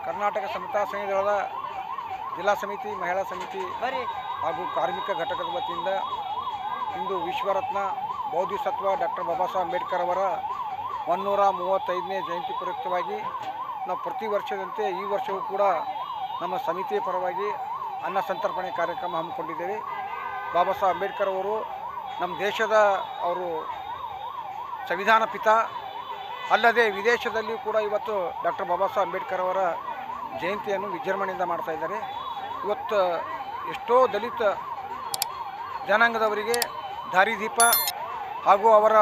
ಕರ್ನಾಟಕ ಸಮತಾ ಸಂಘದ ಜಿಲ್ಲಾ ಸಮಿತಿ, ಮಹಿಳಾ ಸಮಿತಿ ಹಾಗೂ ಕಾರ್ಮಿಕ ಘಟಕದ ವತಿಯಿಂದ ಇಂದು ವಿಶ್ವರತ್ನ ಬೌದ್ಧಿಸತ್ವ ಡಾಕ್ಟರ್ ಬಾಬಾ ಸಾಹೇಬ್ ಅಂಬೇಡ್ಕರ್ ಅವರ 135ನೇ ಜಯಂತಿ ಪ್ರಯುಕ್ತವಾಗಿ ನಾವು ಪ್ರತಿ ವರ್ಷದಂತೆ ಈ ವರ್ಷವೂ ಕೂಡ ನಮ್ಮ ಸಮಿತಿಯ ಪರವಾಗಿ ಅನ್ನ ಸಂತರ್ಪಣೆ ಕಾರ್ಯಕ್ರಮ ಹಮ್ಮಿಕೊಂಡಿದ್ದೇವೆ. ಬಾಬಾ ಸಾಹೇಬ್ ಅಂಬೇಡ್ಕರ್ ಅವರು ನಮ್ಮ ದೇಶದ ಅವರು ಸಂವಿಧಾನ ಪಿತ ಅಲ್ಲದೆ ವಿದೇಶದಲ್ಲಿ ಕೂಡ ಇವತ್ತು ಡಾಕ್ಟರ್ ಬಾಬಾ ಸಾಹೇಬ್ ಅಂಬೇಡ್ಕರ್ ಅವರ ಜಯಂತಿಯನ್ನು ವಿಜೃಂಭಣೆಯಿಂದ ಮಾಡ್ತಾ ಇದ್ದಾರೆ. ಇವತ್ತು ಎಷ್ಟೋ ದಲಿತ ಜನಾಂಗದವರಿಗೆ ದಾರಿದೀಪ ಹಾಗೂ ಅವರ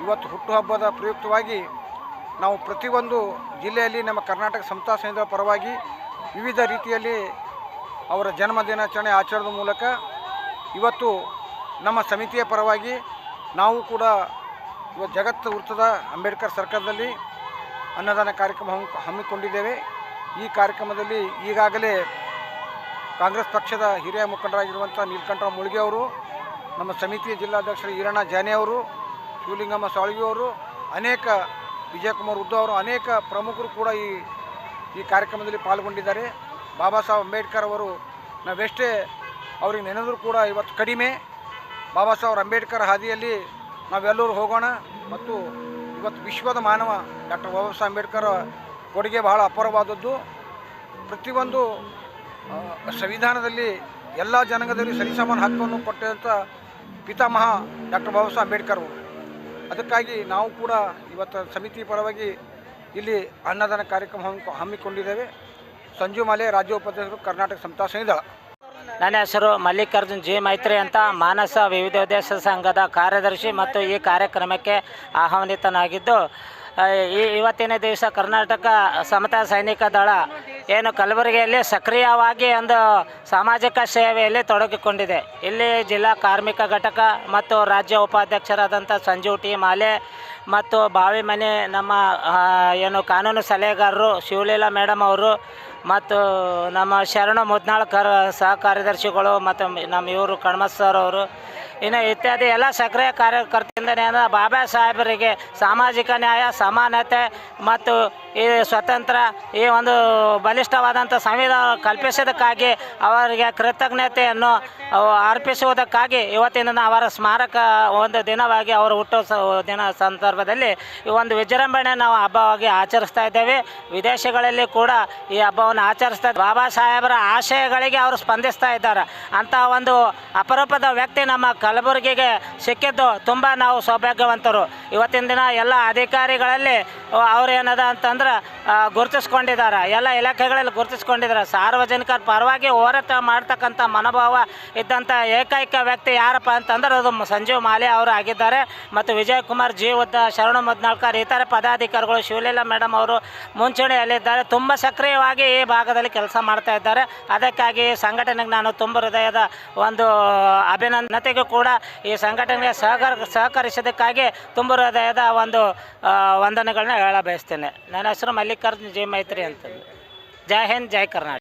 ಇವತ್ತು ಹುಟ್ಟುಹಬ್ಬದ ಪ್ರಯುಕ್ತವಾಗಿ ನಾವು ಪ್ರತಿಯೊಂದು ಜಿಲ್ಲೆಯಲ್ಲಿ ನಮ್ಮ ಕರ್ನಾಟಕ ಸಮತಾ ಸಂಘದ ಪರವಾಗಿ ವಿವಿಧ ರೀತಿಯಲ್ಲಿ ಅವರ ಜನ್ಮ ದಿನಾಚರಣೆ ಆಚರಣೆ ಮೂಲಕ ಇವತ್ತು ನಮ್ಮ ಸಮಿತಿಯ ಪರವಾಗಿ ನಾವು ಕೂಡ ಇವತ್ತು ಜಗತ್ತು ವೃತ್ತದ ಅಂಬೇಡ್ಕರ್ ಸರ್ಕಲ್ನಲ್ಲಿ ಅನ್ನದಾನ ಕಾರ್ಯಕ್ರಮ ಹಮ್ಮಿಕೊಂಡಿದ್ದೇವೆ. ಈ ಕಾರ್ಯಕ್ರಮದಲ್ಲಿ ಈಗಾಗಲೇ ಕಾಂಗ್ರೆಸ್ ಪಕ್ಷದ ಹಿರಿಯ ಮುಖಂಡರಾಗಿರುವಂಥ ನೀಲಕಂಠರಾವ್ ಮುಳ್ಗೆ ಅವರು, ನಮ್ಮ ಸಮಿತಿಯ ಜಿಲ್ಲಾಧ್ಯಕ್ಷರು ಈರಣ್ಣ ಜಾನೆ ಅವರು, ಶಿವಲಿಂಗಮ್ಮ ಸಾಳ್ಗಿ ಅವರು, ಅನೇಕ ವಿಜಯಕುಮಾರ್ ಉದ್ದವ್ ಅವರು, ಅನೇಕ ಪ್ರಮುಖರು ಕೂಡ ಈ ಕಾರ್ಯಕ್ರಮದಲ್ಲಿ ಪಾಲ್ಗೊಂಡಿದ್ದಾರೆ. ಬಾಬಾ ಸಾಹೇಬ್ ಅಂಬೇಡ್ಕರ್ ಅವರು ನಾವೆಷ್ಟೇ ಅವ್ರಿಗೆ ನೆನೆದರೂ ಕೂಡ ಇವತ್ತು ಕಡಿಮೆ. ಬಾಬಾ ಸಾಹೇಬ್ ಅಂಬೇಡ್ಕರ್ ಹಾದಿಯಲ್ಲಿ ನಾವೆಲ್ಲರೂ ಹೋಗೋಣ. ಮತ್ತು ಇವತ್ತು ವಿಶ್ವದ ಮಾನವ ಡಾಕ್ಟರ್ ಬಾಬಾ ಸಾಹೇಬ್ ಅಂಬೇಡ್ಕರ್ ಕೊಡುಗೆ ಬಹಳ ಅಪಾರವಾದದ್ದು. ಪ್ರತಿಯೊಂದು ಸಂವಿಧಾನದಲ್ಲಿ ಎಲ್ಲ ಜನಾಂಗದಲ್ಲಿ ಸರಿಸಮಾನ ಹಕ್ಕನ್ನು ಕೊಟ್ಟಂಥ ಪಿತಾಮಹ ಡಾಕ್ಟರ್ ಬಾಬಾ ಸಾಹೇಬ್ ಅಂಬೇಡ್ಕರ್ ಅವರು. ಅದಕ್ಕಾಗಿ ನಾವು ಕೂಡ ಇವತ್ತು ಸಮಿತಿ ಪರವಾಗಿ ಇಲ್ಲಿ ಅನ್ನದಾನ ಕಾರ್ಯಕ್ರಮ ಹಮ್ಮಿಕೊಂಡಿದ್ದೇವೆ. ಸಂಜು ಮಾಲೆ, ರಾಜ್ಯ ಉಪಾಧ್ಯಕ್ಷರು, ಕರ್ನಾಟಕ ಸಮತಾ ಸಂಘ. ನನ್ನ ಹೆಸರು ಮಲ್ಲಿಕಾರ್ಜುನ್ ಜಿ ಮೈತ್ರಿ ಅಂತ, ಮಾನಸ ವಿವಿಧೋದ್ದೇಶ ಸಂಘದ ಕಾರ್ಯದರ್ಶಿ ಮತ್ತು ಈ ಕಾರ್ಯಕ್ರಮಕ್ಕೆ ಆಹ್ವಾನಿತನಾಗಿದ್ದು, ಇವತ್ತಿನ ದಿವಸ ಕರ್ನಾಟಕ ಸಮತಾ ಸೈನಿಕ ದಳ ಏನು ಕಲಬುರಗಿಯಲ್ಲಿ ಸಕ್ರಿಯವಾಗಿ ಒಂದು ಸಾಮಾಜಿಕ ಸೇವೆಯಲ್ಲಿ ತೊಡಗಿಕೊಂಡಿದೆ. ಇಲ್ಲಿ ಜಿಲ್ಲಾ ಕಾರ್ಮಿಕ ಘಟಕ ಮತ್ತು ರಾಜ್ಯ ಉಪಾಧ್ಯಕ್ಷರಾದಂಥ ಸಂಜು ಟಿ ಮಾಲೆ ಮತ್ತು ಬಾವಿಮನೆ ನಮ್ಮ ಏನು ಕಾನೂನು ಸಲಹೆಗಾರರು ಶಿವಲೀಲಾ ಮೇಡಮ್ ಅವರು ಮತ್ತು ನಮ್ಮ ಶರಣ ಮುದ್ನಾಳ್ಕರ್ ಸಹ ಕಾರ್ಯದರ್ಶಿಗಳು ಮತ್ತು ನಮ್ಮ ಇವರು ಕಣ್ಮತ್ ಸರ್ ಅವರು, ಇನ್ನು ಇತ್ಯಾದಿ ಎಲ್ಲ ಸಕ್ರಿಯ ಕಾರ್ಯಕರ್ತರಿಂದನೇ ಬಾಬಾ ಸಾಹೇಬರಿಗೆ ಸಾಮಾಜಿಕ ನ್ಯಾಯ, ಸಮಾನತೆ ಮತ್ತು ಈ ಸ್ವತಂತ್ರ ಈ ಒಂದು ಬಲಿಷ್ಠವಾದಂಥ ಸಂವಿಧಾನ ಕಲ್ಪಿಸೋದಕ್ಕಾಗಿ ಅವರಿಗೆ ಕೃತಜ್ಞತೆಯನ್ನು ಅರ್ಪಿಸುವುದಕ್ಕಾಗಿ ಇವತ್ತಿನ ಅವರ ಸ್ಮಾರಕ ಒಂದು ದಿನವಾಗಿ ಅವರ ದಿನ ಸಂದರ್ಭದಲ್ಲಿ ಈ ಒಂದು ವಿಜೃಂಭಣೆ ನಾವು ಹಬ್ಬವಾಗಿ ಆಚರಿಸ್ತಾ ಇದ್ದೇವೆ. ವಿದೇಶಗಳಲ್ಲಿ ಕೂಡ ಈ ಹಬ್ಬವನ್ನು ಆಚರಿಸ್ತಾ ಇದ್ದಾರೆ. ಬಾಬಾ ಸಾಹೇಬರ ಆಶಯಗಳಿಗೆ ಅವರು ಸ್ಪಂದಿಸ್ತಾ ಇದ್ದಾರೆ. ಅಂಥ ಒಂದು ಅಪರೂಪದ ವ್ಯಕ್ತಿ ನಮ್ಮ ಕಲಬುರಗಿಗೆ ಸಿಕ್ಕಿದ್ದು ತುಂಬ ನಾವು ಸೌಭಾಗ್ಯವಂತರು. ಇವತ್ತಿನ ದಿನ ಎಲ್ಲ ಅಧಿಕಾರಿಗಳಲ್ಲಿ ಅವ್ರು ಏನದ ಅಂತಂದ್ರೆ ಗುರುತಿಸ್ಕೊಂಡಿದ್ದಾರೆ, ಎಲ್ಲ ಇಲಾಖೆಗಳಲ್ಲಿ ಗುರುತಿಸ್ಕೊಂಡಿದ್ದಾರೆ. ಸಾರ್ವಜನಿಕರ ಪರವಾಗಿ ಹೋರಾಟ ಮಾಡ್ತಕ್ಕಂಥ ಮನೋಭಾವ ಇದ್ದಂಥ ಏಕೈಕ ವ್ಯಕ್ತಿ ಯಾರಪ್ಪ ಅಂತಂದ್ರೆ ಅದು ಸಂಜೀವ್ ಮಾಲೆ ಅವರು ಆಗಿದ್ದಾರೆ. ಮತ್ತು ವಿಜಯಕುಮಾರ್ ಜಿ ಉದ್ದ, ಶರಣ ಮುದ್ನಾಳ್ಕರ್, ಇತರೆ ಪದಾಧಿಕಾರಿಗಳು, ಶಿವಲೀಲಾ ಮೇಡಮ್ ಅವರು ಮುಂಚೂಣಿಯಲ್ಲಿದ್ದಾರೆ. ತುಂಬ ಸಕ್ರಿಯವಾಗಿ ಈ ಭಾಗದಲ್ಲಿ ಕೆಲಸ ಮಾಡ್ತಾ ಇದ್ದಾರೆ. ಅದಕ್ಕಾಗಿ ಸಂಘಟನೆಗೆ ನಾನು ತುಂಬ ಹೃದಯದ ಒಂದು ಅಭಿನಂದನೆಗೂ ಕೂಡ ಈ ಸಂಘಟನೆಗೆ ಸಹಕರಿಸೋದಕ್ಕಾಗಿ ತುಂಬ ಹೃದಯದ ಒಂದು ವಂದನೆಗಳನ್ನ ಹೇಳ ಬಯಸ್ತೇನೆ. ನನ್ನ ಹೆಸರು ಮಲ್ಲಿಕಾರ್ಜುನ್ ಜಿ ಮೈತ್ರಿ ಅಂತ. ಜೈ ಹಿಂದ್, ಜೈ ಕರ್ನಾಟಕ.